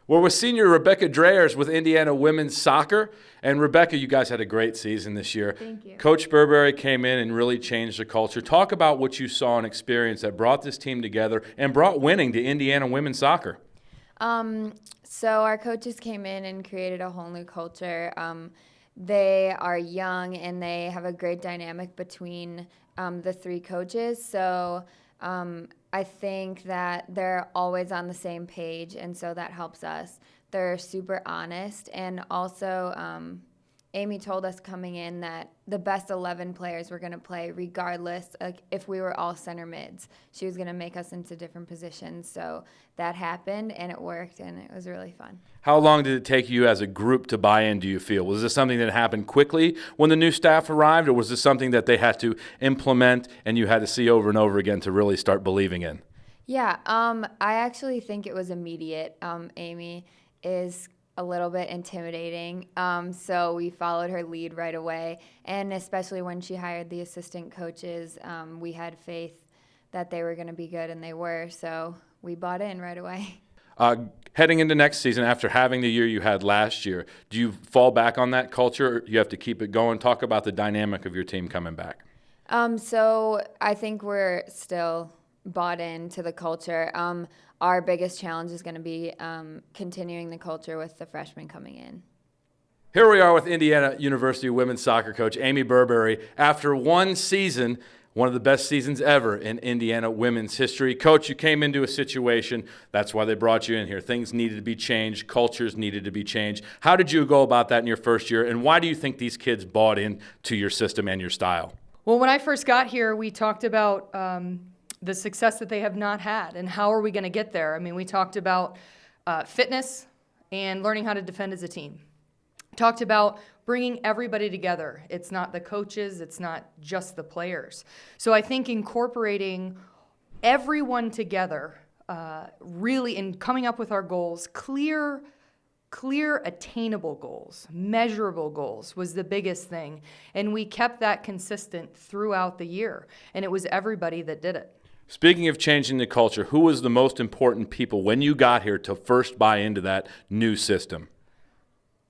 Well, we're senior Rebecca Dreher with Indiana women's soccer. And Rebecca, you guys had a great season this year. Thank you. Coach Berbary came in and really changed the culture. Talk about what you saw and experienced that brought this team together and brought winning to Indiana women's soccer. So our coaches came in and created a whole new culture. They are young and they have a great dynamic between the three coaches. So I think that they're always on the same page, and so that helps us. They're super honest, and also Amy told us coming in that the best 11 players were going to play regardless. Like if we were all center mids, she was going to make us into different positions. So that happened, and it worked, and it was really fun. How long did it take you as a group to buy in, do you feel? Was this something that happened quickly when the new staff arrived, or was this something that they had to implement and you had to see over and over again to really start believing in? Yeah, I actually think it was immediate. Amy is a little bit intimidating, so we followed her lead right away, and especially when she hired the assistant coaches, we had faith that they were going to be good, and they were, so we bought in right away. Heading into next season, after having the year you had last year, do you fall back on that culture, or do you have to keep it going? Talk about the dynamic of your team coming back. So I think we're still bought into the culture. Our biggest challenge is going to be continuing the culture with the freshmen coming in. Here we are with Indiana University women's soccer coach Amy Berbary. After one season, one of the best seasons ever in Indiana women's history. Coach, you came into a situation, that's why they brought you in here. Things needed to be changed, cultures needed to be changed. How did you go about that in your first year, and why do you think these kids bought into your system and your style? Well, when I first got here, we talked about the success that they have not had and how are we going to get there. I mean, we talked about fitness and learning how to defend as a team. Talked about bringing everybody together. It's not the coaches, it's not just the players. So I think incorporating everyone together, really in coming up with our goals, clear attainable goals, measurable goals was the biggest thing. And we kept that consistent throughout the year. And it was everybody that did it. Speaking of changing the culture, who was the most important people when you got here to first buy into that new system?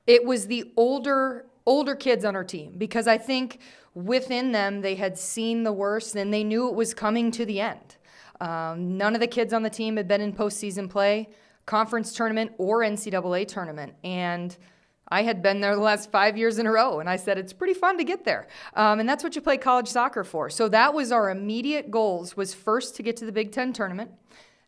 It was the older kids on our team, because I think within them they had seen the worst and they knew it was coming to the end. None of the kids on the team had been in postseason play, conference tournament, or NCAA tournament, and I had been there the last 5 years in a row, and I said it's pretty fun to get there, and that's what you play college soccer for. So that was our immediate goals, was first to get to the Big Ten tournament,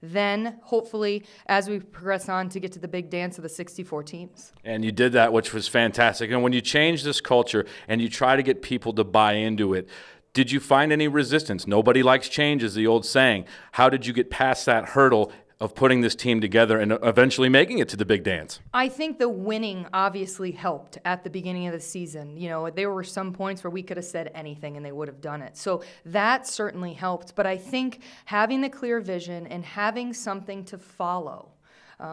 then hopefully as we progress on to get to the big dance of the 64 teams. And you did that, which was fantastic. And when you change this culture and you try to get people to buy into it, did you find any resistance? Nobody likes change is the old saying. How did you get past that hurdle of putting this team together and eventually making it to the big dance? I think the winning obviously helped at the beginning of the season. You know, there were some points where we could have said anything and they would have done it. So that certainly helped. But I think having the clear vision and having something to follow.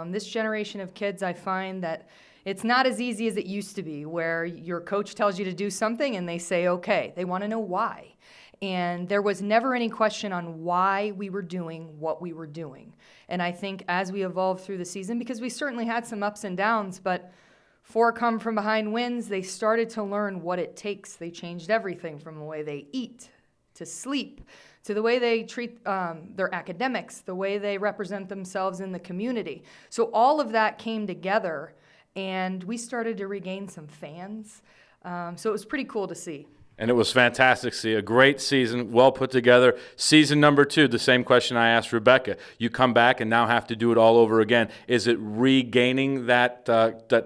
This generation of kids, I find that it's not as easy as it used to be, where your coach tells you to do something and they say, okay. They want to know why. And there was never any question on why we were doing what we were doing. And I think as we evolved through the season, because we certainly had some ups and downs, but 4 come from behind wins, they started to learn what it takes. They changed everything from the way they eat to sleep to the way they treat their academics, the way they represent themselves in the community. So all of that came together, and we started to regain some fans. So it was pretty cool to see. And it was fantastic to see. A great season, well put together. Season number 2, the same question I asked Rebecca. You come back and now have to do it all over again. Is it regaining that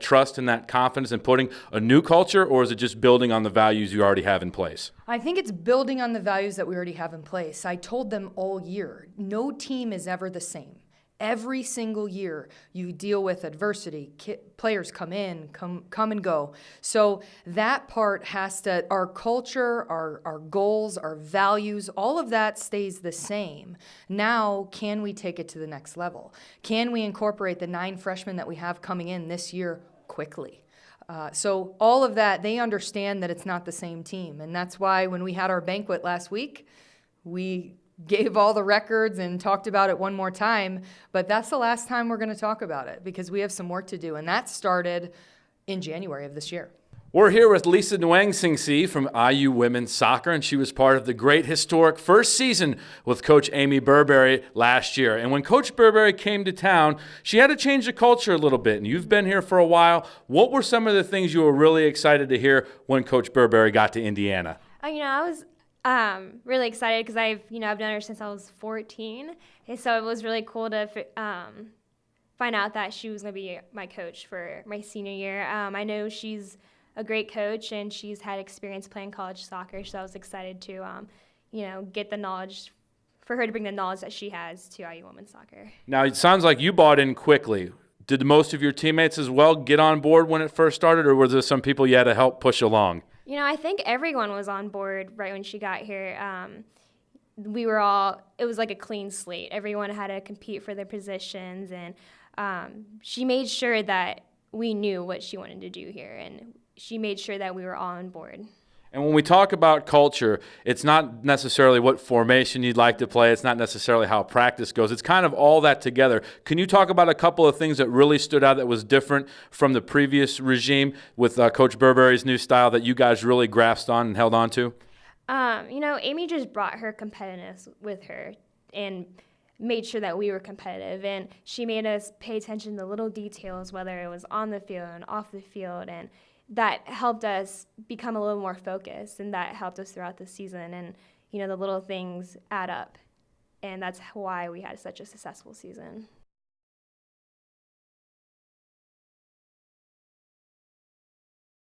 trust and that confidence and putting a new culture, or is it just building on the values you already have in place? I think it's building on the values that we already have in place. I told them all year, no team is ever the same. Every single year you deal with adversity. Players come in, come and go. So that part has to, our culture, our goals, our values, all of that stays the same. Now, can we take it to the next level? Can we incorporate the 9 freshmen that we have coming in this year quickly? So all of that, they understand that it's not the same team. And that's why when we had our banquet last week, we gave all the records and talked about it one more time, but that's the last time we're going to talk about it because we have some work to do, and that started in January of this year. We're here with Lisa Nouanesengsy from IU Women's Soccer, and she was part of the great historic first season with Coach Amy Berbary last year. And when Coach Berbary came to town, she had to change the culture a little bit, and you've been here for a while. What were some of the things you were really excited to hear when Coach Berbary got to Indiana? I was really excited because I've known her since I was 14, and so it was really cool to find out that she was going to be my coach for my senior year. I know she's a great coach, and she's had experience playing college soccer, so I was excited to, get the knowledge, for her to bring the knowledge that she has to IU women's soccer. Now, it sounds like you bought in quickly. Did most of your teammates as well get on board when it first started, or were there some people you had to help push along? I think everyone was on board right when she got here. It was like a clean slate. Everyone had to compete for their positions, and she made sure that we knew what she wanted to do here, and she made sure that we were all on board. And when we talk about culture, it's not necessarily what formation you'd like to play. It's not necessarily how practice goes. It's kind of all that together. Can you talk about a couple of things that really stood out that was different from the previous regime with Coach Berbary's new style that you guys really grasped on and held on to? Amy just brought her competitiveness with her and made sure that we were competitive. And she made us pay attention to little details, whether it was on the field and off the field. And that helped us become a little more focused, and that helped us throughout the season. And, the little things add up, and that's why we had such a successful season.